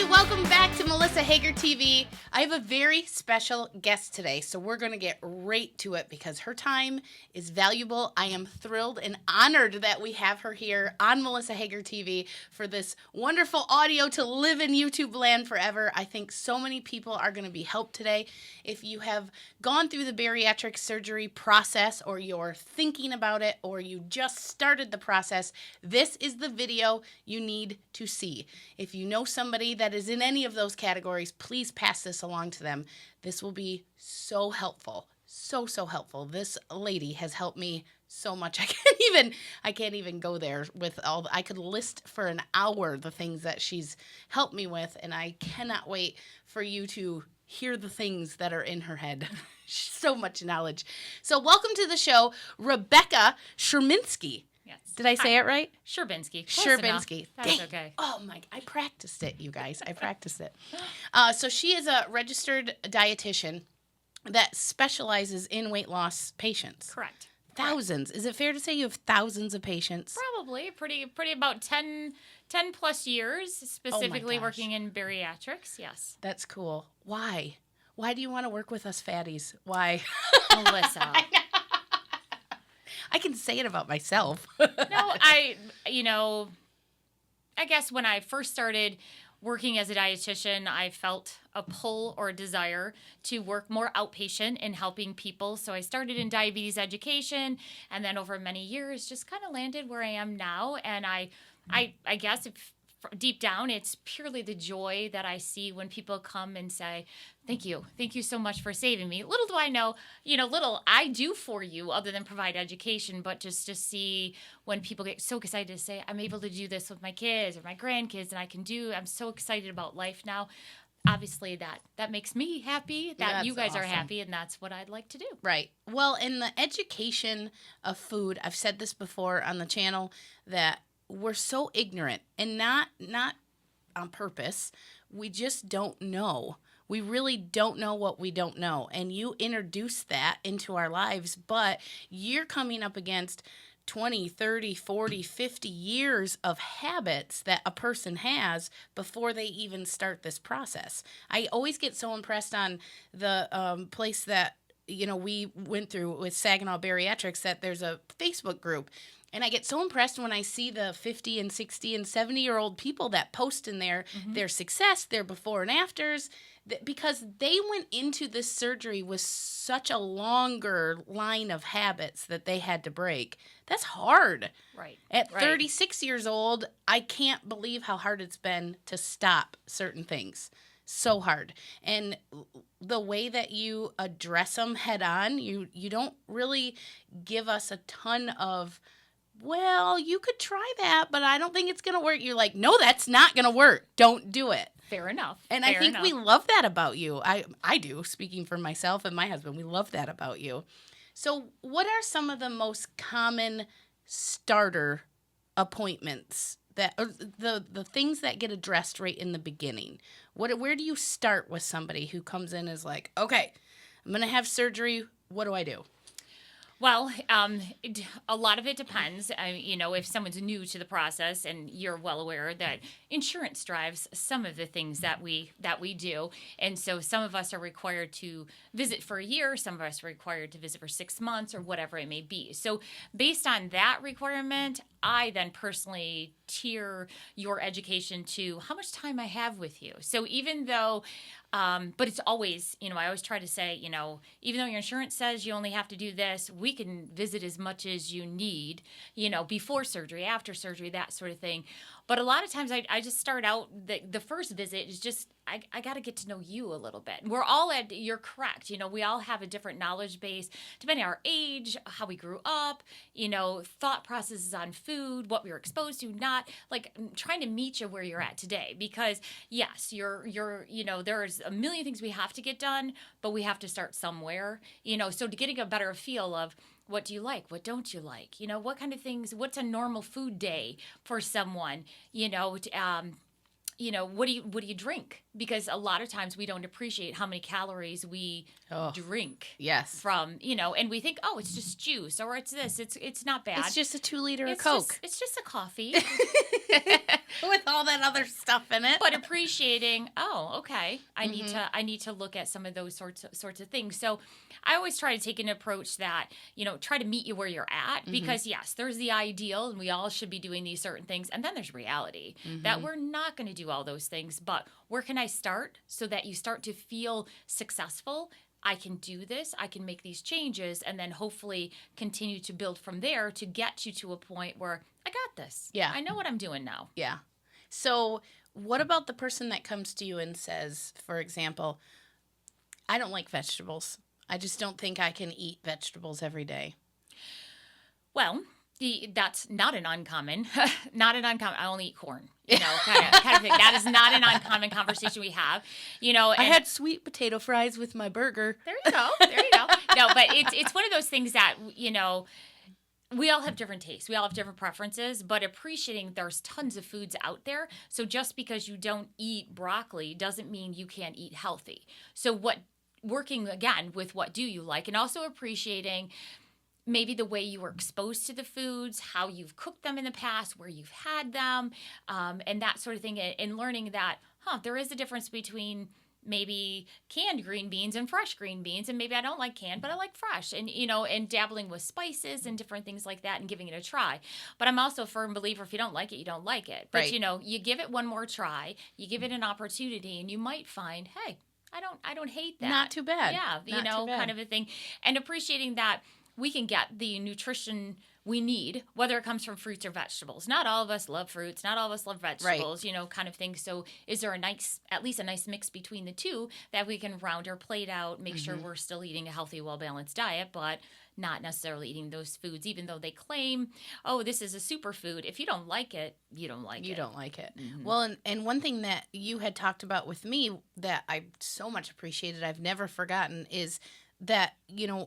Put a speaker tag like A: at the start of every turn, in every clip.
A: Welcome back to Melissa Hager TV. I have a very special guest today, so we're going to get right to it because her time is valuable. I am thrilled and honored that we have her here on Melissa Hager TV for this wonderful audio to live in YouTube land forever. I think so many people are going to be helped today. If you have gone through the bariatric surgery process, or you're thinking about it, or you just started the process, this is the video you need to see. If you know somebody that is in any of those categories, please pass this along to them. This will be so helpful. So helpful. This lady has helped me so much. I can't even go there with all I could list for an hour the things that she's helped me with, and I cannot wait for you to hear the things that are in her head. So much knowledge. So welcome to the show, Rebecca Sherminsky.
B: Yes.
A: Did I say it right?
B: Sherbinski.
A: Sherbinski.
B: That's okay.
A: Oh my! I practiced it, you guys. I practiced it. So she is a registered dietitian that specializes in weight loss patients.
B: Correct.
A: Thousands. Is it fair to say you have thousands of patients?
B: Probably. Pretty about 10 plus years, specifically working in bariatrics. Yes.
A: That's cool. Why? Why do you want to work with us fatties? Why?
B: Melissa.
A: I can say it about myself.
B: No, I guess when I first started working as a dietitian, I felt a pull or a desire to work more outpatient in helping people. So I started in diabetes education, and then over many years just kind of landed where I am now. And I guess deep down, it's purely the joy that I see when people come and say, thank you so much for saving me. Little do I know, little I do for you other than provide education, but just to see when people get so excited to say, I'm able to do this with my kids or my grandkids, and I'm so excited about life now. Obviously, that makes me happy, that you guys are happy, and that's what I'd like to do.
A: Right. Well, in the education of food, I've said this before on the channel, that we're so ignorant, and not on purpose. We just don't know. We really don't know what we don't know. And you introduce that into our lives, but you're coming up against 20, 30, 40, 50 years of habits that a person has before they even start this process. I always get so impressed on the place that we went through with Saginaw Bariatrics, that there's a Facebook group. And I get so impressed when I see the 50 and 60 and 70-year-old people that post in there their success, their before and afters, because they went into this surgery with such a longer line of habits that they had to break. That's hard.
B: Right.
A: At 36 years old, I can't believe how hard it's been to stop certain things. So hard. And the way that you address them head on, you don't really give us a ton of, well, you could try that, but I don't think it's going to work. You're like, no, that's not going to work. Don't do it.
B: Fair enough.
A: And I think we love that about you. I do, speaking for myself and my husband. We love that about you. So what are some of the most common starter appointments, that the things that get addressed right in the beginning? Where do you start with somebody who comes in as like, okay, I'm going to have surgery. What do I do?
B: Well, a lot of it depends. If someone's new to the process, and you're well aware that insurance drives some of the things that we do, and so some of us are required to visit for a year, some of us are required to visit for 6 months, or whatever it may be. So based on that requirement, I then personally tier your education to how much time I have with you. So even though, but it's always, I always try to say, even though your insurance says you only have to do this, we can visit as much as you need, before surgery, after surgery, that sort of thing. But a lot of times I just start out, the first visit is just, I got to get to know you a little bit. You're correct. We all have a different knowledge base, depending on our age, how we grew up, thought processes on food, what we were exposed to, not like trying to meet you where you're at today. Because yes, there's a million things we have to get done, but we have to start somewhere, so to getting a better feel of, what do you like? What don't you like? What kind of things, what's a normal food day for someone? What do you drink? because a lot of times we don't appreciate how many calories we drink.
A: Yes.
B: From, and we think, oh, it's just juice or it's this. It's not bad.
A: It's just a 2-liter of Coke.
B: It's just a coffee.
A: With all that other stuff in it.
B: But appreciating, oh, okay, I need to look at some of those sorts of things. So I always try to take an approach that, try to meet you where you're at, because yes, there's the ideal and we all should be doing these certain things. And then there's reality that we're not going to do all those things, but where can I start so that you start to feel successful? I can do this, I can make these changes, and then hopefully continue to build from there to get you to a point where I got this.
A: Yeah.
B: I know what I'm doing now.
A: Yeah. So what about the person that comes to you and says, for example, I don't like vegetables. I just don't think I can eat vegetables every day.
B: Well, that's not an uncommon, I only eat corn, kind of thing. That is not an uncommon conversation we have,
A: I had sweet potato fries with my burger.
B: There you go. No, but it's one of those things that, we all have different tastes. We all have different preferences, but appreciating there's tons of foods out there. So just because you don't eat broccoli doesn't mean you can't eat healthy. So working again with what do you like, and also appreciating maybe the way you were exposed to the foods, how you've cooked them in the past, where you've had them, and that sort of thing, and learning that, there is a difference between maybe canned green beans and fresh green beans, and maybe I don't like canned, but I like fresh, and and dabbling with spices and different things like that and giving it a try. But I'm also a firm believer, if you don't like it, you don't like it. But
A: right.
B: You give it one more try, you give it an opportunity, and you might find, hey, I don't hate that.
A: Not too bad.
B: Yeah,
A: Not too bad.
B: Kind of a thing. And appreciating that we can get the nutrition we need, whether it comes from fruits or vegetables. Not all of us love fruits. Not all of us love vegetables,
A: right.
B: Kind of thing. So is there at least a nice mix between the two that we can round our plate out, make sure we're still eating a healthy, well-balanced diet, but not necessarily eating those foods, even though they claim, oh, this is a superfood. If you don't like it, you don't like it.
A: You don't like it. Well, and one thing that you had talked about with me that I so much appreciated, I've never forgotten, is that,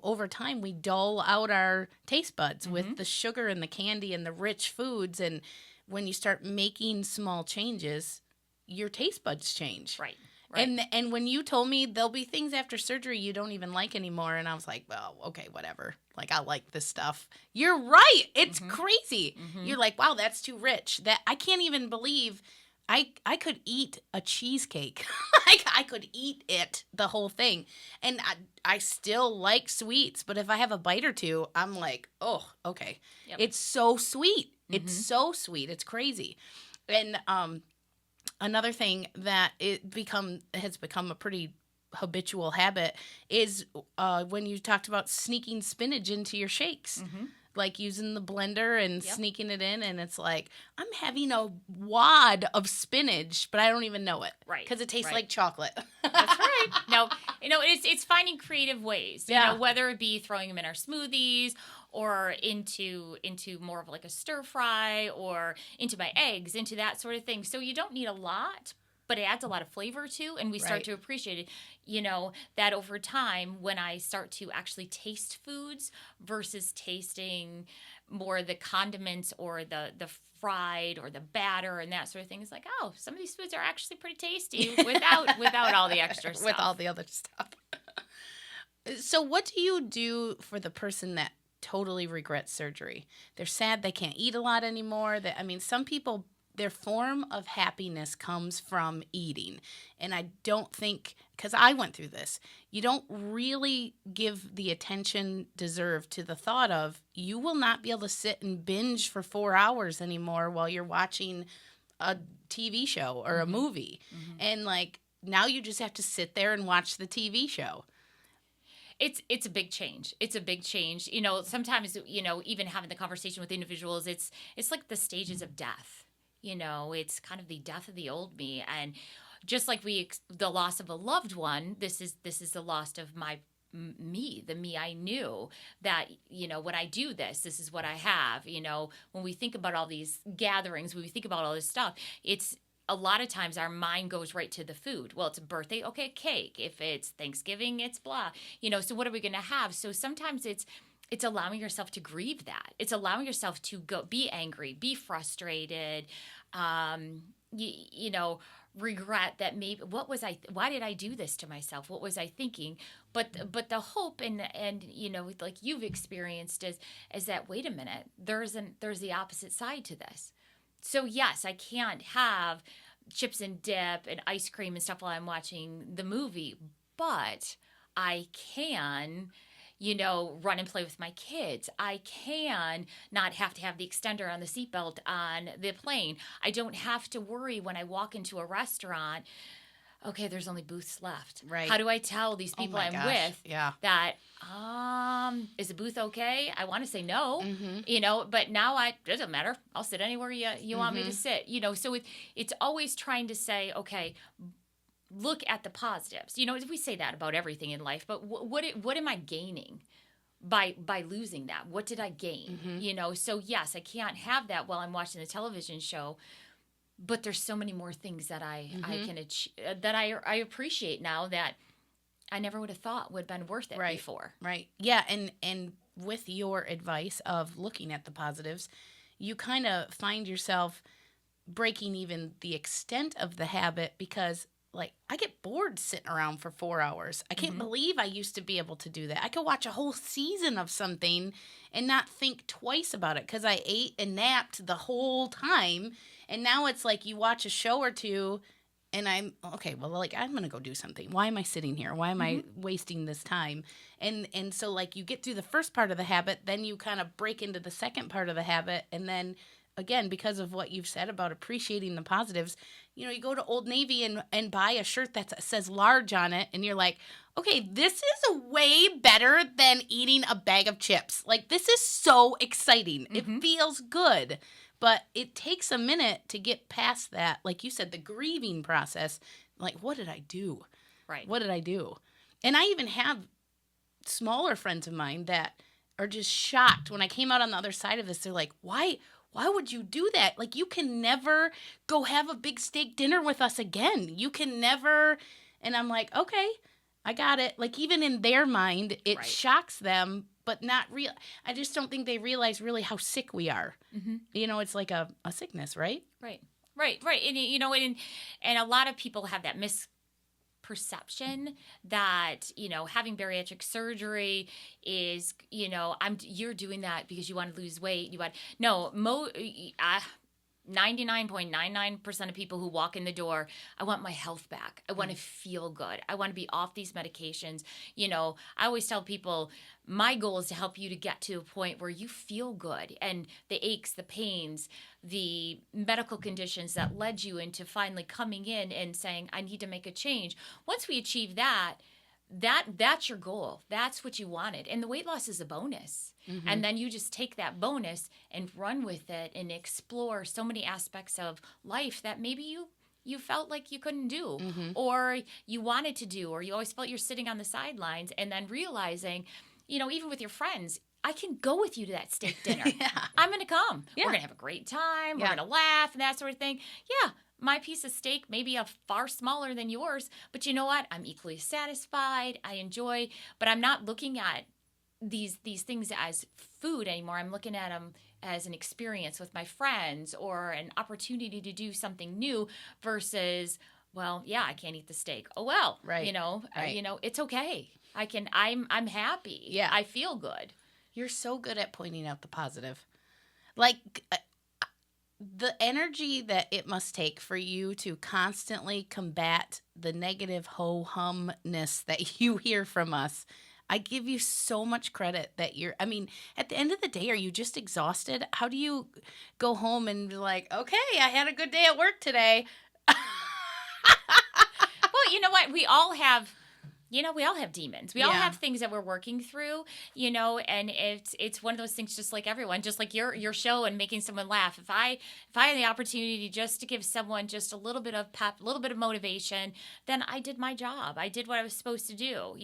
A: over time we dull out our taste buds with the sugar and the candy and the rich foods. And when you start making small changes, your taste buds change.
B: Right.
A: And when you told me there'll be things after surgery you don't even like anymore, and I was like, well, okay, whatever. Like, I like this stuff. You're right. It's crazy. You're like, wow, that's too rich. That I can't even believe I could eat a cheesecake. Like, I could eat it, the whole thing. And I still like sweets, but if I have a bite or two, I'm like, oh, okay. Yep. It's so sweet. It's so sweet. It's crazy. And another thing that has become a pretty habitual habit is when you talked about sneaking spinach into your shakes. Like using the blender and sneaking it in, and it's like, I'm having a wad of spinach, but I don't even know it.
B: Right.
A: Because it tastes like chocolate.
B: That's right. No, it's finding creative ways. Whether it be throwing them in our smoothies or into more of like a stir fry or into my eggs, into that sort of thing. So you don't need a lot, but it adds a lot of flavor too, and we start to appreciate it. That over time, when I start to actually taste foods versus tasting more the condiments or the fried or the batter and that sort of thing, it's like, oh, some of these foods are actually pretty tasty without all the extra stuff.
A: With all the other stuff. So what do you do for the person that totally regrets surgery? They're sad they can't eat a lot anymore. Some people, their form of happiness comes from eating. And I don't think, because I went through this, you don't really give the attention deserved to the thought of you will not be able to sit and binge for 4 hours anymore while you're watching a TV show or a movie. And now you just have to sit there and watch the TV show.
B: It's a big change. It's a big change. Sometimes, even having the conversation with individuals, it's like the stages of death. It's kind of the death of the old me. And just like the loss of a loved one, this is the loss of me, the me I knew that, when I do this is what I have. When we think about all these gatherings, when we think about all this stuff, it's a lot of times our mind goes right to the food. Well, it's a birthday, okay, cake. If it's Thanksgiving, it's blah. So what are we going to have? So sometimes it's allowing yourself to grieve that. It's allowing yourself to be angry, be frustrated, regret that maybe why did I do this to myself? What was I thinking? But the hope and like you've experienced is that, wait a minute, there's the opposite side to this. So yes, I can't have chips and dip and ice cream and stuff while I'm watching the movie, but I can run and play with my kids. I can not have to have the extender on the seatbelt on the plane. I don't have to worry when I walk into a restaurant, okay, there's only booths left.
A: Right.
B: How do I tell these people I'm with that, is the booth okay? I want to say no, but now it doesn't matter. I'll sit anywhere you want me to sit, so it's always trying to say, okay, look at the positives. We say that about everything in life, but what am I gaining by losing that? What did I gain? So yes, I can't have that while I'm watching the television show, but there's so many more things that I can achieve, that I appreciate now that I never would have thought would have been worth it before.
A: Right. Yeah, and with your advice of looking at the positives, you kind of find yourself breaking even the extent of the habit, because like I get bored sitting around for 4 hours. I can't believe I used to be able to do that. I could watch a whole season of something and not think twice about it because I ate and napped the whole time. And now it's like you watch a show or two and I'm going to go do something. Why am I sitting here? Why am I wasting this time? And so like you get through the first part of the habit, then you kind of break into the second part of the habit, and then again, because of what you've said about appreciating the positives, you go to Old Navy and buy a shirt that says large on it, and you're like, okay, this is way better than eating a bag of chips. Like, this is so exciting. It feels good. But it takes a minute to get past that. Like you said, the grieving process. Like, what did I do?
B: Right.
A: What did I do? And I even have smaller friends of mine that are just shocked when I came out on the other side of this. They're like, why would you do that? Like, you can never go have a big steak dinner with us again. You can never. And I'm like, okay, I got it. Like, even in their mind, it shocks them, but not real. I just don't think they realize really how sick we are. It's like a sickness, right?
B: Right. And, and a lot of people have that misperception that, having bariatric surgery is, you're doing that because you want to lose weight. 99.99% of people who walk in the door, I want my health back. I want to feel good. I want to be off these medications. I always tell people my goal is to help you to get to a point where you feel good, and the aches, the pains, the medical conditions that led you into finally coming in and saying, I need to make a change. Once we achieve that's your goal. That's what you wanted. And the weight loss is a bonus. And then you just take that bonus and run with it and explore so many aspects of life that maybe you felt like you couldn't do, or you wanted to do, or you always felt you're sitting on the sidelines, and then realizing, even with your friends, I can go with you to that steak dinner. I'm going to come. We're going to have a great time. We're going to laugh and that sort of thing. Yeah. My piece of steak may be far smaller than yours, but you know what? I'm equally satisfied. I enjoy, but I'm not looking at these things as food anymore. I'm looking at them as an experience with my friends or an opportunity to do something new versus, well, yeah, I can't eat the steak. Oh, well,
A: right.
B: It's okay. I'm happy.
A: Yeah.
B: I feel good.
A: You're so good at pointing out the positive. Like, the energy that it must take for you to constantly combat the negative ho-humness that you hear from us. I give you so much credit that at the end of the day, are you just exhausted? How do you go home and be like, okay, I had a good day at work today?
B: Well, you know what? We all have demons. We all have things that we're working through, and it's one of those things, just like everyone, just like your show and making someone laugh. If I had the opportunity just to give someone just a little bit of pep, a little bit of motivation, then I did my job. I did what I was supposed to do,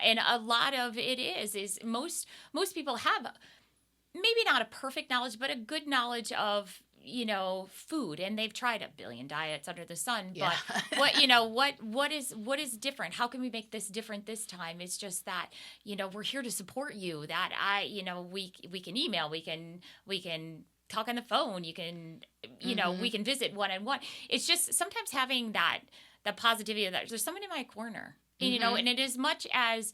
B: and a lot of it is most people have maybe not a perfect knowledge, but a good knowledge of, food, and they've tried 1 billion diets under the sun.
A: Yeah.
B: But what is different? How can we make this different this time? It's just that, we're here to support you. That we can email, we can talk on the phone. You can, you know, we can visit one-on-one. It's just sometimes having that positivity of that. There's someone in my corner, you know, and it as much as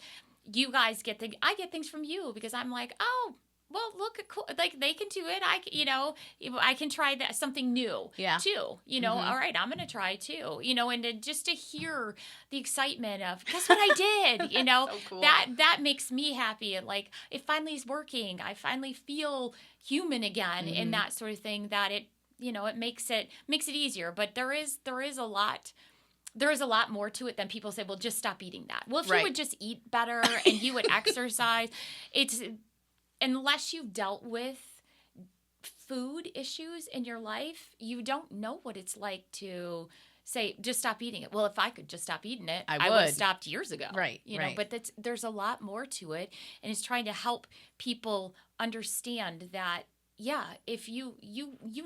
B: you guys get I get things from you because I'm like, oh, well, look at cool. Like they can do it. I can try that something new too. You know, all right, I'm going to try too. You know, and just to hear the excitement of guess what I did. You know,
A: So cool.
B: that makes me happy. And like it finally is working. I finally feel human again, and that sort of thing. That it, you know, it makes it easier. But there is a lot. There is a lot more to it than people say. Well, just stop eating that. Well, if you would just eat better and you would exercise, it's. Unless you've dealt with food issues in your life, you don't know what it's like to say, just stop eating it. Well, if I could just stop eating it, I would have stopped years ago.
A: Right.
B: You know, but there's a lot more to it. And it's trying to help people understand that, yeah, if you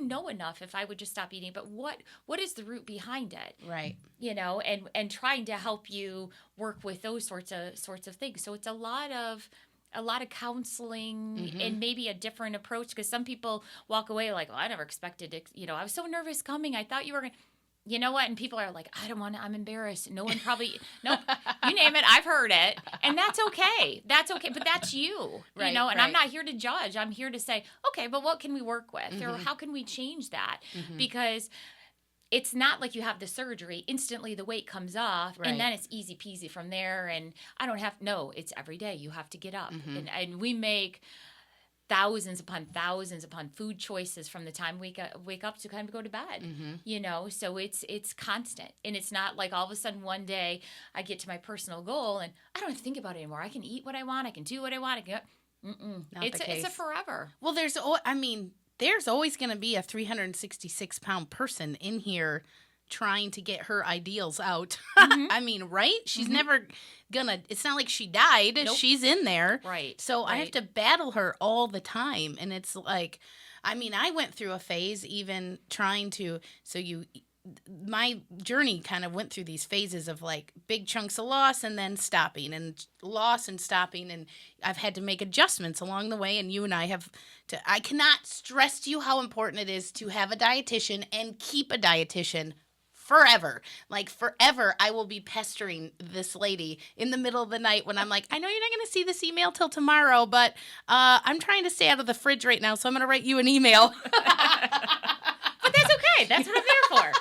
B: know enough, if I would just stop eating, but what is the root behind it?
A: Right.
B: You know, and trying to help you work with those sorts of things. So it's a lot of counseling and maybe a different approach because some people walk away like, well, I never expected it. You know, I was so nervous coming. I thought you were going to, you know what? And people are like, I don't want to, I'm embarrassed. No one probably, nope, you name it. I've heard it. And that's okay. That's okay. But that's you, you know, and I'm not here to judge. I'm here to say, okay, but what can we work with? Or how can we change that? Because it's not like you have the surgery, instantly the weight comes off, and then it's easy peasy from there. And I don't have, no, it's every day. You have to get up. And we make thousands upon food choices from the time we wake up to kind of go to bed, you know? So it's constant. And it's not like all of a sudden one day I get to my personal goal and I don't have to think about it anymore. I can eat what I want. I can do what I want. It's a forever.
A: Well, there's always going to be a 366-pound person in here trying to get her ideals out. I mean, right? She's never gonna, it's not like she died. Nope. She's in there.
B: Right.
A: So I have to battle her all the time. And it's like, I mean, I went through a phase even trying to, my journey kind of went through these phases of like big chunks of loss and then stopping and loss and stopping. And I've had to make adjustments along the way. And you and I I cannot stress to you how important it is to have a dietitian and keep a dietitian forever. Like forever, I will be pestering this lady in the middle of the night when I'm like, I know you're not going to see this email till tomorrow, but I'm trying to stay out of the fridge right now. So I'm going to write you an email.
B: But that's okay. That's what I'm there for.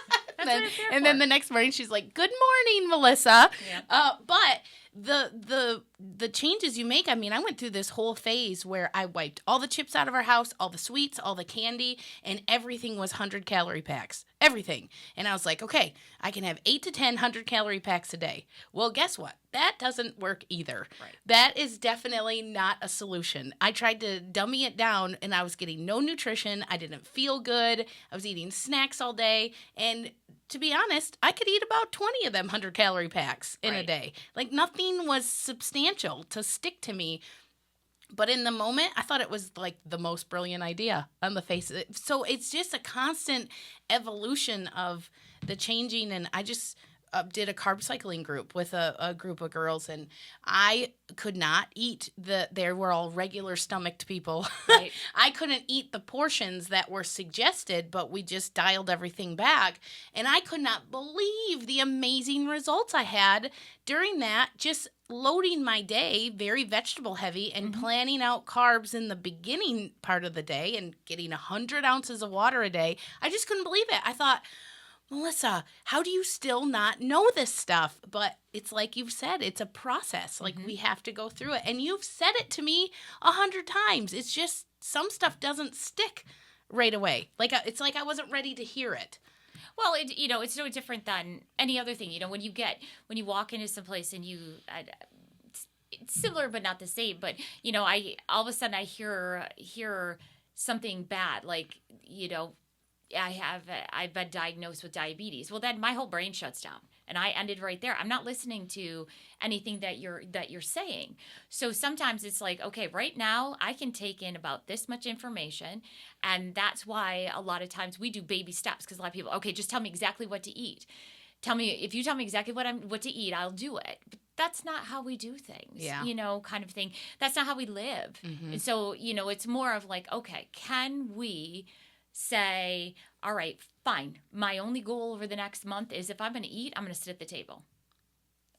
A: And then the next morning she's like, good morning, Melissa.
B: Yeah.
A: But the changes you make, I mean, I went through this whole phase where I wiped all the chips out of our house, all the sweets, all the candy, and everything was 100-calorie packs. Everything. And I was like, okay, I can have 8 to 10 100-calorie packs a day. Well, guess what? That doesn't work either.
B: Right.
A: That is definitely not a solution. I tried to dummy it down, and I was getting no nutrition. I didn't feel good. I was eating snacks all day. And to be honest, I could eat about 20 of them 100-calorie packs in a day. Like, nothing was substantial to stick to me. But in the moment, I thought it was like the most brilliant idea on the face of it. So it's just a constant evolution of the changing. And I just did a carb cycling group with a group of girls, and I could not eat they were all regular stomached people.
B: Right.
A: I couldn't eat the portions that were suggested, but we just dialed everything back. And I could not believe the amazing results I had during that, just loading my day very vegetable heavy and planning out carbs in the beginning part of the day and getting 100 ounces of water a day. I just couldn't believe it. I thought, Melissa, how do you still not know this stuff? But it's like you've said, it's a process. Like we have to go through it. And you've said it to me 100 times. It's just some stuff doesn't stick right away. Like it's like I wasn't ready to hear it.
B: Well, it's no different than any other thing. You know, when you walk into some place and it's similar but not the same. But you know, all of a sudden I hear something bad, like, you know, I've been diagnosed with diabetes. Well, then my whole brain shuts down, and I ended right there. I'm not listening to anything that you're saying. So sometimes it's like, okay, right now I can take in about this much information, and that's why a lot of times we do baby steps, because a lot of people, okay, just tell me exactly what to eat. If you tell me exactly what to eat, I'll do it. But that's not how we do things, you know, kind of thing. That's not how we live. And so, you know, it's more of like, okay, can we say, all right, fine. My only goal over the next month is if I'm going to eat, I'm going to sit at the table.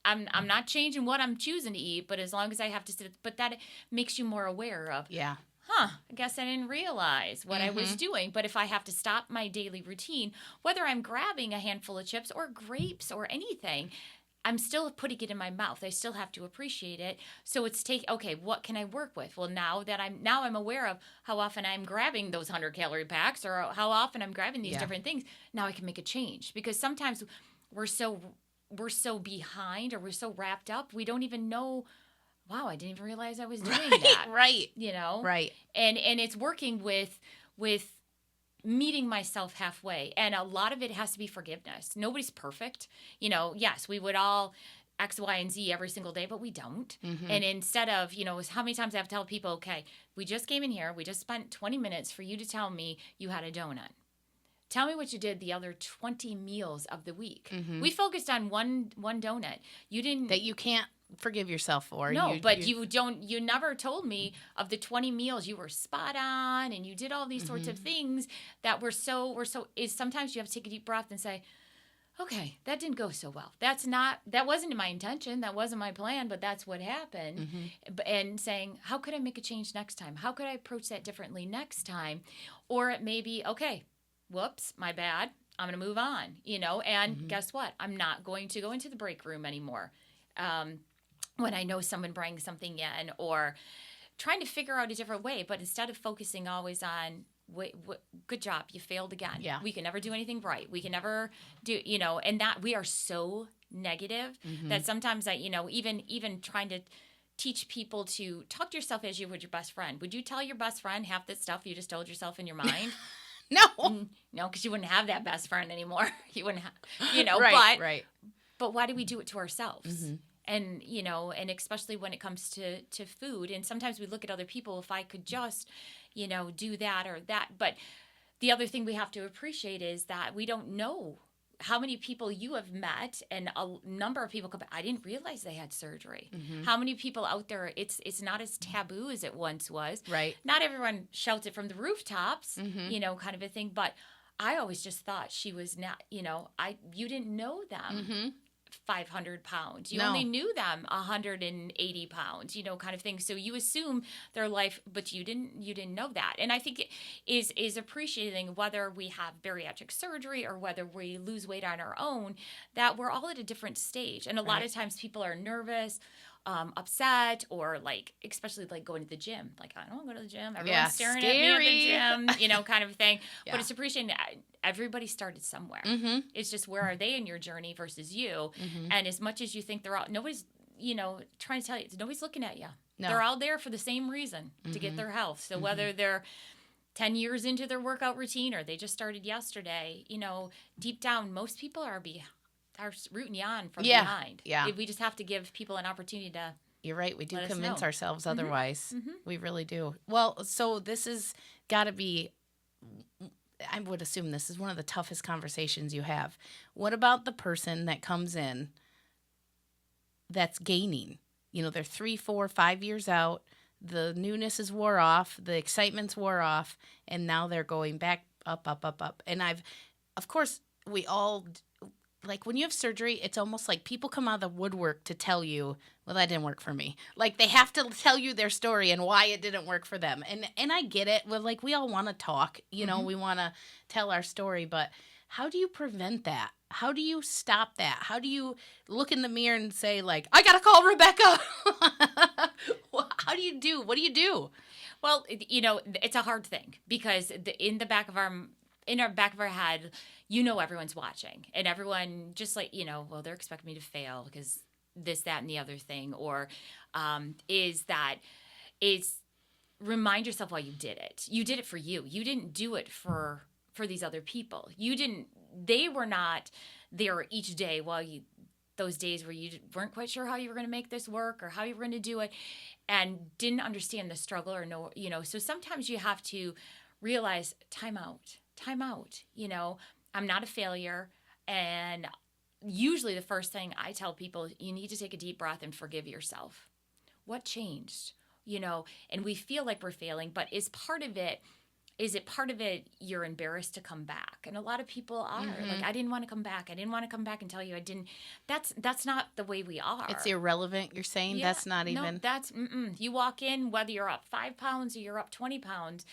B: I'm not changing what I'm choosing to eat, but as long as I have to sit, but that makes you more aware of,
A: Yeah.
B: I guess I didn't realize what I was doing. But if I have to stop my daily routine, whether I'm grabbing a handful of chips or grapes or anything, I'm still putting it in my mouth. I still have to appreciate it. So it's okay, what can I work with? Well, now I'm aware of how often I'm grabbing those 100-calorie packs or how often I'm grabbing these different things. Now I can make a change, because sometimes we're so behind, or we're so wrapped up, we don't even know, wow, I didn't even realize I was doing that.
A: Right.
B: Right. And it's working with meeting myself halfway. And a lot of it has to be forgiveness. Nobody's perfect. Yes, we would all X, Y, and Z every single day, but we don't. And instead of, how many times I have to tell people, okay, we just came in here, we just spent 20 minutes for you to tell me you had a donut. Tell me what you did the other 20 meals of the week. We focused on one donut. You didn't...
A: That you can't forgive yourself for.
B: No, you never told me of the 20 meals you were spot on, and you did all these sorts of things that sometimes you have to take a deep breath and say, okay, that didn't go so well. That wasn't my intention. That wasn't my plan, but that's what happened. And saying, how could I make a change next time? How could I approach that differently next time? Or it may be, okay, whoops, my bad. I'm going to move on, and guess what? I'm not going to go into the break room anymore. When I know someone brings something in, or trying to figure out a different way, but instead of focusing always on, good job, you failed again.
A: Yeah.
B: We can never do anything right. We can never do, and that we are so negative that sometimes even trying to teach people to talk to yourself as you would your best friend. Would you tell your best friend half the stuff you just told yourself in your mind? No, because you wouldn't have that best friend anymore. You wouldn't have,
A: Right.
B: But why do we do it to ourselves? And, and especially when it comes to food. And sometimes we look at other people, if I could just, do that or that. But the other thing we have to appreciate is that we don't know how many people you have met, and a number of people come back, I didn't realize they had surgery. How many people out there, it's not as taboo as it once was.
A: Right.
B: Not everyone shouts it from the rooftops, kind of a thing. But I always just thought she was not, you didn't know them. 500 pounds. You only knew them 180 pounds, kind of thing. So you assume their life, but you didn't know that. And I think it is appreciating, whether we have bariatric surgery or whether we lose weight on our own, that we're all at a different stage. And a lot of times people are nervous, upset, or especially going to the gym. I don't go to the gym. Everyone's staring at me at the gym, kind of thing. But it's appreciating that everybody started somewhere. It's just, where are they in your journey versus you? And as much as you think they're out, nobody's, trying to tell you, nobody's looking at you. No. They're all there for the same reason, to get their health. So whether they're 10 years into their workout routine or they just started yesterday, deep down, most people are rooting you on from behind. Yeah. We just have to give people an opportunity to...
A: You're right. We do convince ourselves otherwise. We really do. Well, so this has got to be... I would assume this is one of the toughest conversations you have. What about the person that comes in that's gaining? They're 3, 4, 5 years out. The newness is wore off. The excitement's wore off. And now they're going back up, up, up, up. And of course, we all... when you have surgery, it's almost like people come out of the woodwork to tell you, well, that didn't work for me. They have to tell you their story and why it didn't work for them. And I get it. Well, we all want to talk, we want to tell our story, but how do you prevent that? How do you stop that? How do you look in the mirror and say, I got to call Rebecca? What do you do?
B: Well, it's a hard thing, because in the back of our head, everyone's watching, and everyone just well, they're expecting me to fail because this, that, and the other thing, or remind yourself why you did it. You did it for you. You didn't do it for these other people. They were not there each day those days where you weren't quite sure how you were going to make this work or how you were going to do it, and didn't understand the struggle or know, so sometimes you have to realize, time out. I'm not a failure. And usually the first thing I tell people, you need to take a deep breath and forgive yourself. What changed? And we feel like we're failing, but is part of it is it part of it you're embarrassed to come back? And a lot of people are. Like, I didn't want to come back. I didn't want to come back and tell you I didn't. That's not the way we are.
A: It's irrelevant, you're saying?
B: Yeah,
A: That's not
B: no,
A: even...
B: that's, you walk in, whether you're up 5 pounds or you're up 20 pounds,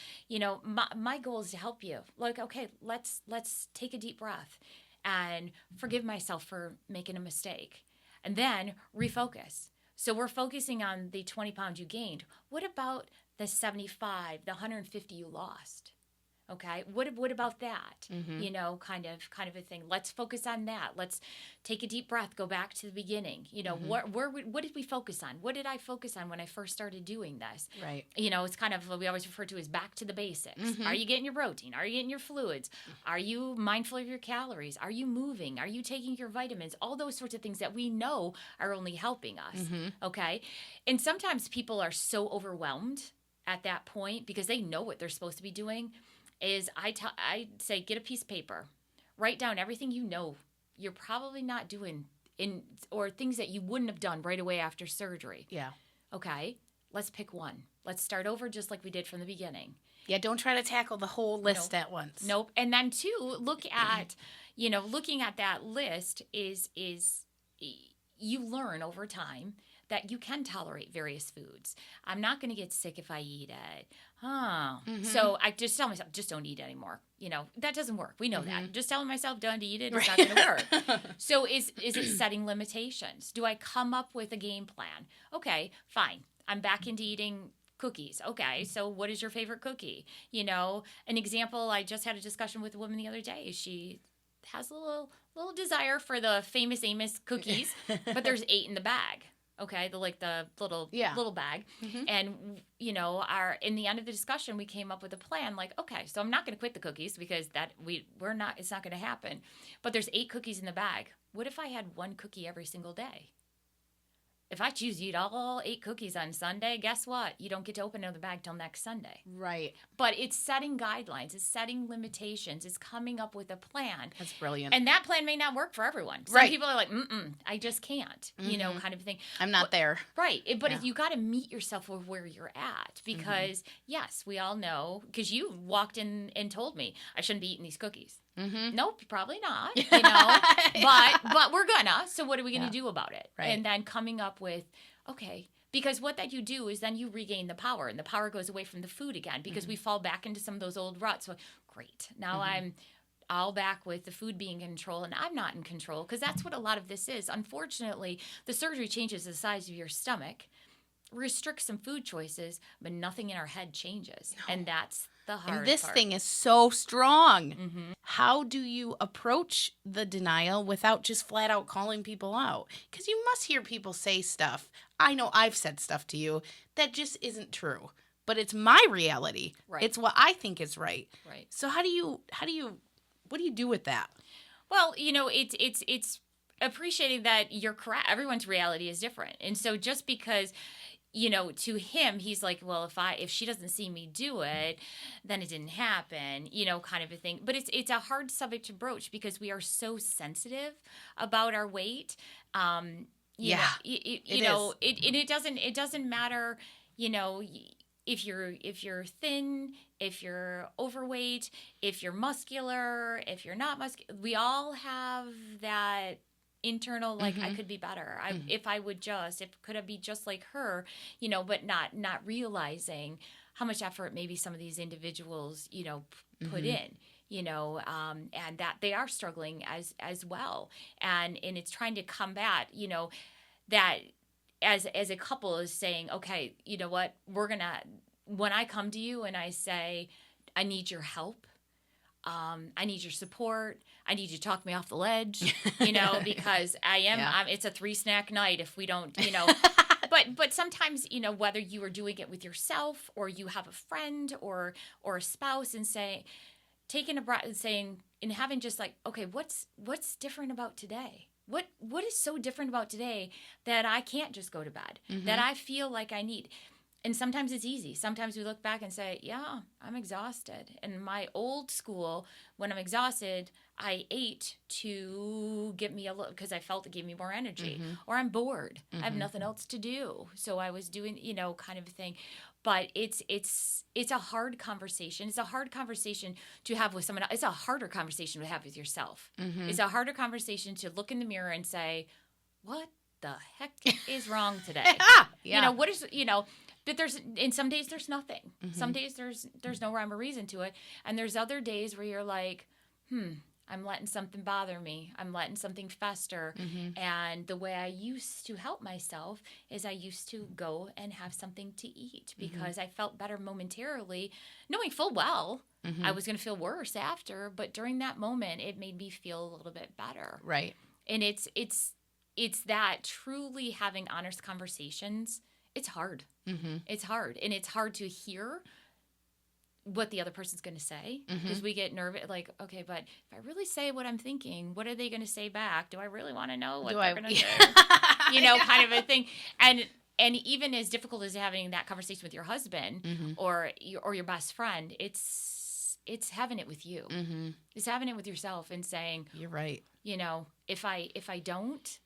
B: my goal is to help you. Like, okay, let's take a deep breath and forgive myself for making a mistake and then refocus. So we're focusing on the 20 pounds you gained. What about the 75, the 150 you lost? Okay, what about that? Kind of a thing. Let's focus on that. Let's take a deep breath. Go back to the beginning. What did we focus on? What did I focus on when I first started doing this?
A: Right.
B: It's kind of what we always refer to as back to the basics. Are you getting your protein? Are you getting your fluids? Are you mindful of your calories? Are you moving? Are you taking your vitamins? All those sorts of things that we know are only helping us. Okay, and sometimes people are so overwhelmed at that point because they know what they're supposed to be doing. Is I say get a piece of paper, write down everything you're probably not doing or things that you wouldn't have done right away after surgery.
A: Yeah.
B: Okay, let's pick one. Let's start over just like we did from the beginning.
A: Yeah, don't try to tackle the whole list at once.
B: Nope. And then two, look at, looking at that list is you learn over time that you can tolerate various foods. I'm not going to get sick if I eat it. So I just tell myself, just don't eat anymore. That doesn't work. We know that. Just telling myself don't eat it is not going to work. So is it setting limitations? Do I come up with a game plan? Okay, fine. I'm back into eating cookies. Okay, so what is your favorite cookie? An example, I just had a discussion with a woman the other day. She has a little desire for the famous Amos cookies, but there's 8 in the bag. Okay, the little bag, and in the end of the discussion, we came up with a plan. Like, okay, so I'm not going to quit the cookies because we're not. It's not going to happen. But there's 8 cookies in the bag. What if I had 1 cookie every single day? If I choose to eat all 8 cookies on Sunday, guess what? You don't get to open another bag till next Sunday.
A: Right.
B: But it's setting guidelines. It's setting limitations. It's coming up with a plan.
A: That's brilliant.
B: And that plan may not work for everyone. Some people are like, I just can't, kind of thing.
A: I'm not there.
B: Right. But you got to meet yourself with where you're at because, yes, we all know, because you walked in and told me I shouldn't be eating these cookies. Nope, probably not, but we're gonna. So what are we gonna do about it?
A: Right.
B: And then coming up with, okay, because what that you do is then you regain the power, and the power goes away from the food again because we fall back into some of those old ruts. So great, now I'm all back with the food being in control, and I'm not in control because that's what a lot of this is. Unfortunately, the surgery changes the size of your stomach, restricts some food choices, but nothing in our head changes, and that's the hard
A: And this
B: part.
A: thing is so strong. How do you approach the denial without just flat out calling people out? Because you must hear people say stuff. I know I've said stuff to you that just isn't true, but it's my reality.
B: Right.
A: It's what I think is right.
B: Right.
A: So what do you do with that?
B: Well, it's appreciating that you're correct. Everyone's reality is different, and so just because, to him, he's like, well, if she doesn't see me do it, then it didn't happen, kind of a thing. But it's a hard subject to broach because we are so sensitive about our weight. It doesn't matter, if you're thin, if you're overweight, if you're muscular, if you're not muscular. We all have that internal, like, I could be better. If could I be just like her, but not realizing how much effort maybe some of these individuals, put in, and that they are struggling as well. And it's trying to combat, that as a couple is saying, okay, you know what, when I come to you and I say, I need your help, I need your support. I need you to talk me off the ledge, because it's a 3-snack night if we don't, but sometimes, whether you are doing it with yourself or you have a friend or a spouse and taking a breath and saying, and having just like, okay, what's different about today? What is so different about today that I can't just go to bed, that I feel like I need? And sometimes it's easy. Sometimes we look back and say, yeah, I'm exhausted. And my old school, when I'm exhausted, I ate to get me because I felt it gave me more energy. Or I'm bored. I have nothing else to do. So I was doing, kind of a thing. But it's a hard conversation. It's a hard conversation to have with someone else. It's a harder conversation to have with yourself.
A: Mm-hmm.
B: It's a harder conversation to look in the mirror and say, what the heck is wrong today?
A: Yeah.
B: What is, but in some days there's nothing.
A: Mm-hmm.
B: Some days there's no rhyme or reason to it. And there's other days where you're like, I'm letting something bother me. I'm letting something fester.
A: Mm-hmm.
B: And the way I used to help myself is I used to go and have something to eat because I felt better momentarily, knowing full well I was going to feel worse after. But during that moment, it made me feel a little bit better.
A: Right.
B: And it's that truly having honest conversations. It's hard.
A: Mm-hmm.
B: It's hard. And it's hard to hear what the other person's going to say because we get nervous. Like, okay, but if I really say what I'm thinking, what are they going to say back? Do I really want to know what they're going to say? Kind of a thing. And even as difficult as having that conversation with your husband or your best friend, it's having it with you. Mm-hmm. It's having it with yourself and saying,
A: you're right.
B: If I don't,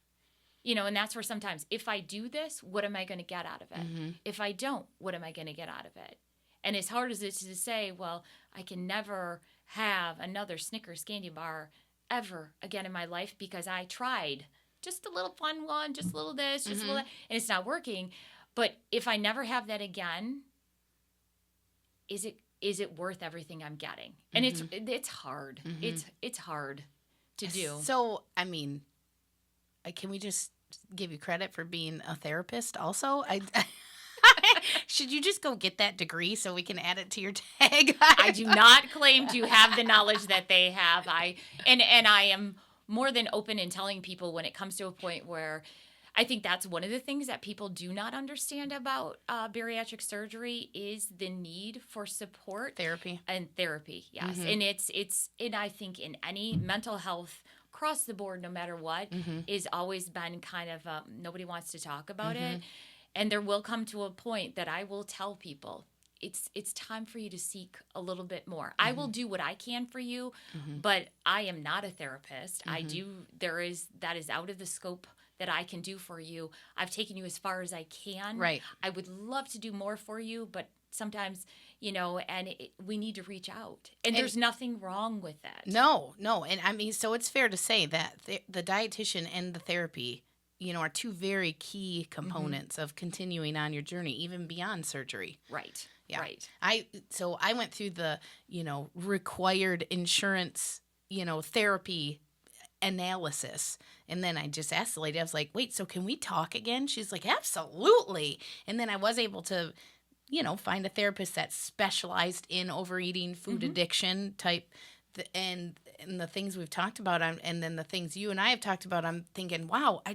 B: and that's where sometimes if I do this, what am I going to get out of it? Mm-hmm. If I don't, what am I going to get out of it? And as hard as it is to say, well, I can never have another Snickers candy bar ever again in my life because I tried just a little fun one, just a little this, just a little that, and it's not working. But if I never have that again, is it worth everything I'm getting? And it's hard. It's hard to do.
A: So, I mean, can we just give you credit for being a therapist also? Should you just go get that degree so we can add it to your tag?
B: I do not claim to have the knowledge that they have. And I am more than open in telling people when it comes to a point where I think that's one of the things that people do not understand about bariatric surgery is the need for support.
A: Therapy.
B: And therapy, yes. And and I think in any mental health across the board, no matter what, is always been kind of nobody wants to talk about it. And there will come to a point that I will tell people, it's time for you to seek a little bit more. I will do what I can for you, but I am not a therapist. That is out of the scope that I can do for you. I've taken you as far as I can.
A: Right.
B: I would love to do more for you, but sometimes, we need to reach out. And there's nothing wrong with that.
A: No. And I mean, so it's fair to say that the dietitian and the therapy are two very key components of continuing on your journey, even beyond surgery.
B: Right.
A: Yeah.
B: Right.
A: I went through the, required insurance, therapy analysis. And then I just asked the lady, I was like, wait, so can we talk again? She's like, absolutely. And then I was able to, find a therapist that specialized in overeating, food addiction type and the things we've talked about, and then the things you and I have talked about, I'm thinking, wow, I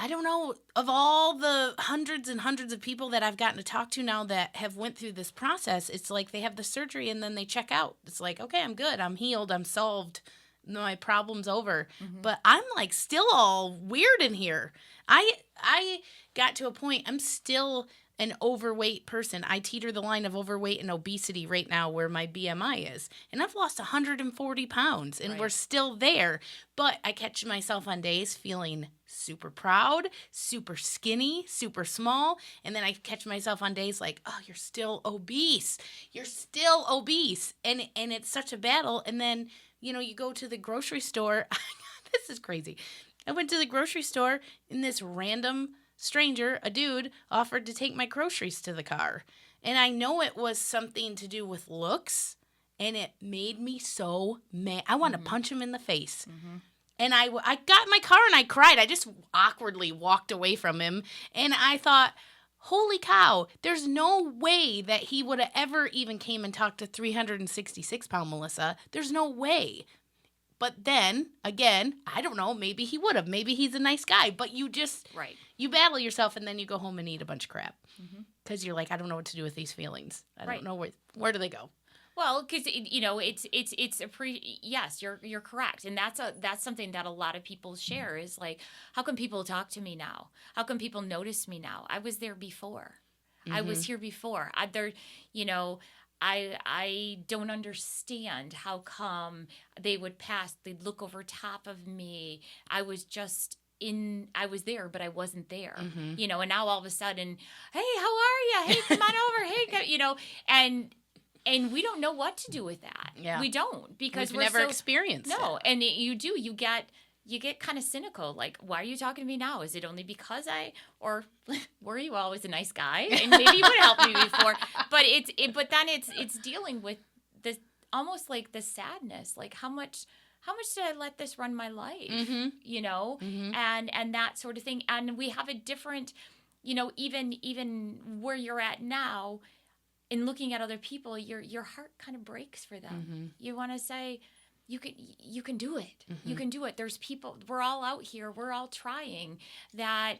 A: don't know, of all the hundreds and hundreds of people that I've gotten to talk to now that have went through this process, it's like they have the surgery and then they check out. It's like, okay, I'm good. I'm healed. I'm solved. My problem's over. But I'm like still all weird in here. I got to a point, I'm still an overweight person. I teeter the line of overweight and obesity right now where my BMI is. And I've lost 140 pounds and we're still there. But I catch myself on days feeling super proud, super skinny, super small. And then I catch myself on days like, oh, you're still obese. You're still obese. And it's such a battle. And then, you go to the grocery store. This is crazy. I went to the grocery store and this random stranger, a dude, offered to take my groceries to the car. And I know it was something to do with looks, and it made me so mad. I want to punch him in the face. And I got in my car and I cried. I just awkwardly walked away from him. And I thought, holy cow, there's no way that he would have ever even came and talked to 366-pound Melissa. There's no way. But then, again, I don't know, maybe he would have. Maybe he's a nice guy. But you just, you battle yourself and then you go home and eat a bunch of crap. Because you're like, I don't know what to do with these feelings. I don't know where do they go?
B: Well, because yes, you're correct, and that's something that a lot of people share is like, how come people talk to me now? How come people notice me now? I was there before. I was here before. I don't understand how come they'd look over top of me. I was just I was there, but I wasn't there, you know, and now all of a sudden, hey, how are you? Hey, come on over. Hey, you know, and we don't know what to do with that.
A: Yeah.
B: We don't, because
A: We've
B: we're
A: never experienced it.
B: No, and you get kind of cynical. Like, why are you talking to me now? Is it only because or were you always a nice guy? And maybe you would have helped me before. But but then it's dealing with this, almost like the sadness. Like, how much did I let this run my life? You know, and that sort of thing. And we have a different, you know, even where you're at now, in looking at other people, your heart kind of breaks for them. You want to say, you can do it. You can do it. There's people, we're all out here, we're all trying, that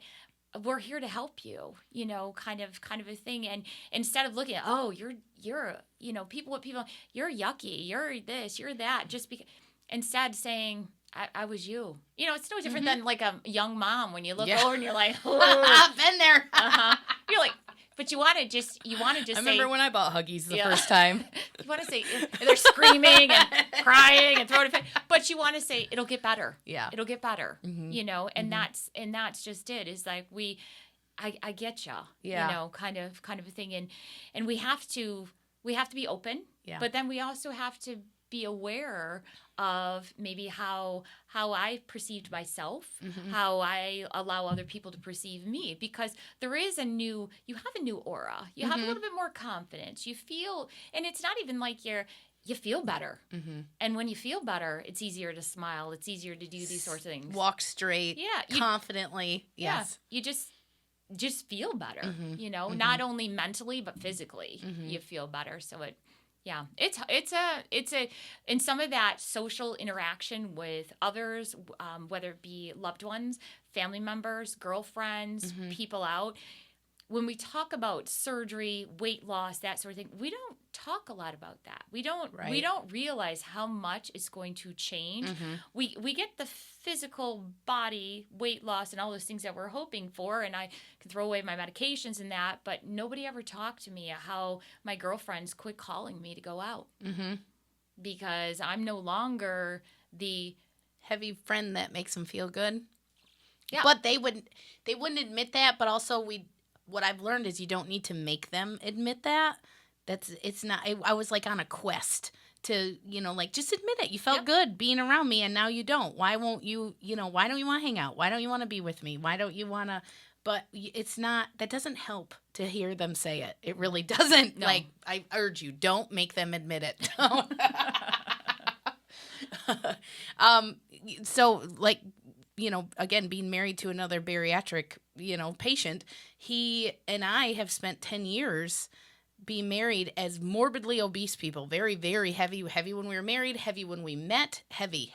B: we're here to help you, you know, kind of a thing. And instead of looking at, oh, you're you know, people, you're yucky, you're this, you're that, just because, instead saying, I was you. You know, it's no different than like a young mom when you look over and you're like, oh.
A: I've been there.
B: You're like, but you want to just
A: I remember when I bought Huggies the first time.
B: You want to say, they're screaming and crying and throwing a fit, but you want to say, it'll get better. Yeah. It'll get better. You know, and that's just it. Is like, I get ya. Yeah. You know, kind of a thing. And we have to be open. Yeah. But then we also have to be aware of maybe how I perceived myself, how I allow other people to perceive me, because you have a new aura. You have a little bit more confidence. You feel, and it's not even like you feel better. And when you feel better, it's easier to smile. It's easier to do these sorts of things.
A: Walk straight, confidently. Yes.
B: Yeah, you just feel better, you know, not only mentally, but physically you feel better. So it's a and some of that social interaction with others, whether it be loved ones, family members, girlfriends, people out. When we talk about surgery, weight loss, that sort of thing, we don't talk a lot about that. We don't realize how much it's going to change. We get the physical body weight loss and all those things that we're hoping for, and I can throw away my medications and that, but nobody ever talked to me how my girlfriends quit calling me to go out because I'm no longer the
A: heavy friend that makes them feel good. Yeah, but they wouldn't admit that. But also, what I've learned is you don't need to make them admit that. It's not. I was like on a quest to, you know, like, just admit it. You felt good being around me, and now you don't. Why won't you? You know, why don't you want to hang out? Why don't you want to be with me? Why don't you want to? But it's not. That doesn't help to hear them say it. It really doesn't. No. Like, I urge you, don't make them admit it. So, like, you know, again, being married to another bariatric, you know, patient, he and I have spent 10 years being married as morbidly obese people. Very, very heavy when we were married, heavy when we met, heavy.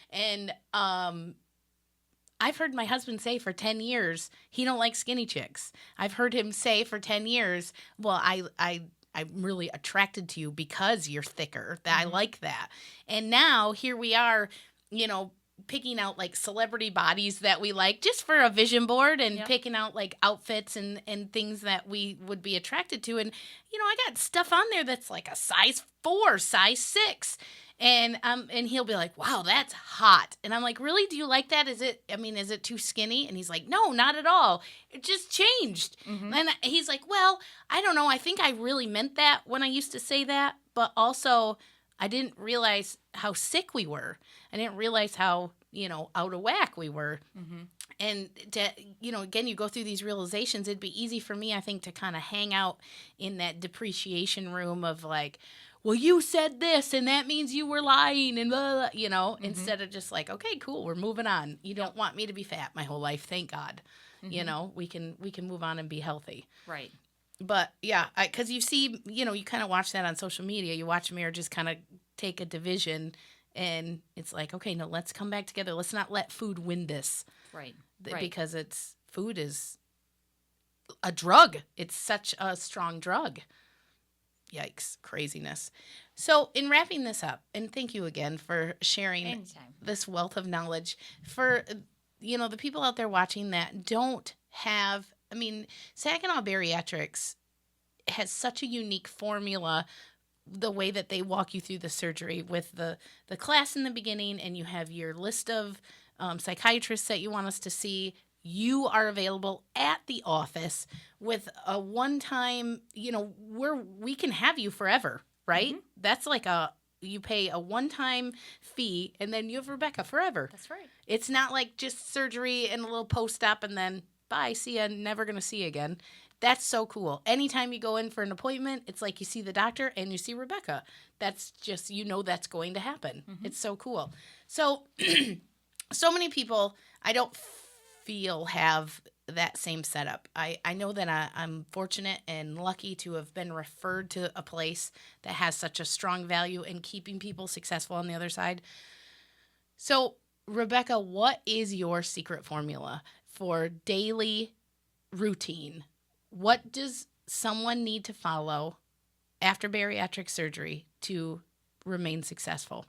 A: And I've heard my husband say for 10 years, he don't like skinny chicks. I've heard him say for 10 years, well, I'm really attracted to you because you're thicker. I like that. And now here we are, you know, picking out like celebrity bodies that we like just for a vision board, and picking out like outfits and things that we would be attracted to. And, you know, I got stuff on there that's like a size 4, size 6. And he'll be like, wow, that's hot. And I'm like, really? Do you like that? Is it too skinny? And he's like, no, not at all. It just changed. And he's like, well, I don't know. I think I really meant that when I used to say that. But also, I didn't realize how sick we were. I didn't realize how, you know, out of whack we were. And, you know, again, you go through these realizations. It'd be easy for me, I think, to kind of hang out in that depreciation room of like, well, you said this, and that means you were lying, and blah, blah, you know, instead of just like, okay, cool, we're moving on. You don't want me to be fat my whole life, thank God. You know, we can move on and be healthy.
B: Right.
A: But yeah, because you see, you know, you kind of watch that on social media. You watch marriages kind of take a division, and it's like, okay, no, let's come back together. Let's not let food win this.
B: Right.
A: Because food is a drug. It's such a strong drug. Yikes, craziness. So in wrapping this up, and thank you again for sharing this wealth of knowledge for, you know, the people out there watching that don't have, I mean, Saginaw Bariatrics has such a unique formula, the way that they walk you through the surgery with the class in the beginning, and you have your list of psychiatrists that you want us to see, you are available at the office with a one-time, we can have you forever, right?
B: Mm-hmm.
A: That's like you pay a one-time fee and then you have Rebecca forever.
B: That's right.
A: It's not like just surgery and a little post-op and then bye, see ya, never going to see you again. That's so cool. Anytime you go in for an appointment, it's like you see the doctor and you see Rebecca. That's just, that's going to happen. Mm-hmm. It's so cool. So, so many people I don't feel have that same setup. I know that I'm fortunate and lucky to have been referred to a place that has such a strong value in keeping people successful on the other side. So, Rebecca, what is your secret formula for daily routine? What does someone need to follow after bariatric surgery to remain successful?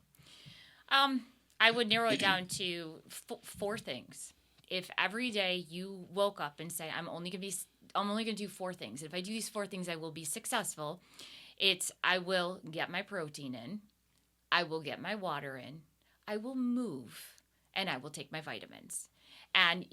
B: I would narrow it down to 4 things. If every day you woke up and say, I'm only going to do 4 things. If I do these 4 things, I will be successful. I will get my protein in. I will get my water in. I will move. And I will take my vitamins. And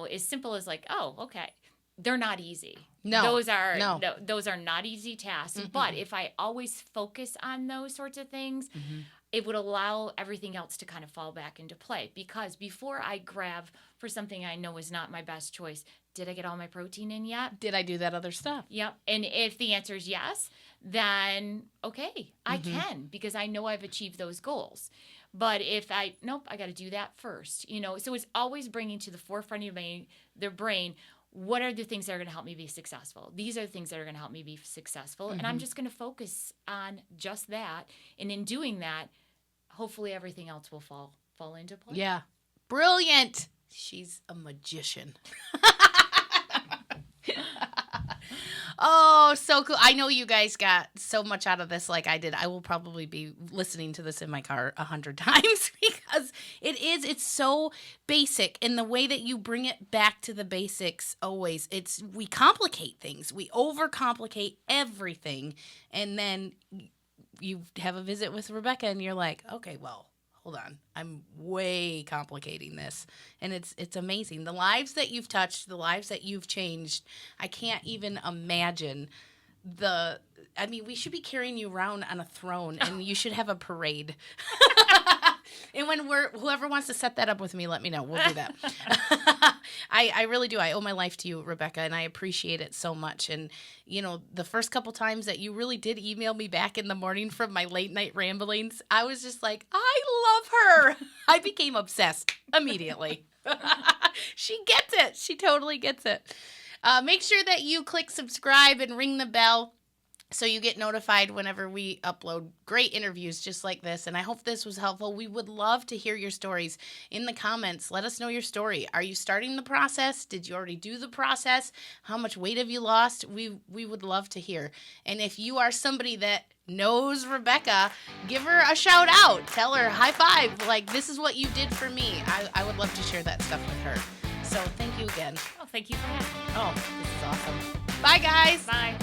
B: as simple as like, oh, okay. They're not easy.
A: No.
B: Those are not easy tasks. Mm-hmm. But if I always focus on those sorts of things, mm-hmm. it would allow everything else to kind of fall back into play. Because before I grab for something I know is not my best choice, did I get all my protein in yet?
A: Did I do that other stuff?
B: Yep. And if the answer is yes, then okay, I mm-hmm. can, because I know I've achieved those goals. But if I got to do that first. So it's always bringing to the forefront of their brain, what are the things that are going to help me be successful? These are the things that are going to help me be successful. Mm-hmm. And I'm just going to focus on just that. And in doing that, hopefully everything else will fall into place.
A: Yeah. Brilliant. She's a magician. Oh, so cool. I know you guys got so much out of this like I did. I will probably be listening to this in my car 100 times because it's so basic, and the way that you bring it back to the basics always, we complicate things. We overcomplicate everything, and then you have a visit with Rebecca and you're like, okay, well, hold on. I'm way complicating this. And it's amazing. The lives that you've touched, the lives that you've changed, I can't even imagine we should be carrying you around on a throne and you should have a parade. And when whoever wants to set that up with me, let me know. We'll do that. I really do. I owe my life to you, Rebecca, and I appreciate it so much. And, the first couple times that you really did email me back in the morning from my late night ramblings, I was just like, I love her. I became obsessed immediately. She gets it. She totally gets it. Make sure that you click subscribe and ring the bell so you get notified whenever we upload great interviews just like this. And I hope this was helpful. We would love to hear your stories in the comments. Let us know your story. Are you starting the process? Did you already do the process? How much weight have you lost? We would love to hear. And if you are somebody that knows Rebecca, give her a shout out. Tell her high five. Like, this is what you did for me. I would love to share that stuff with her. So thank you again.
B: Oh, thank you for having me.
A: Oh, this is awesome. Bye, guys.
B: Bye.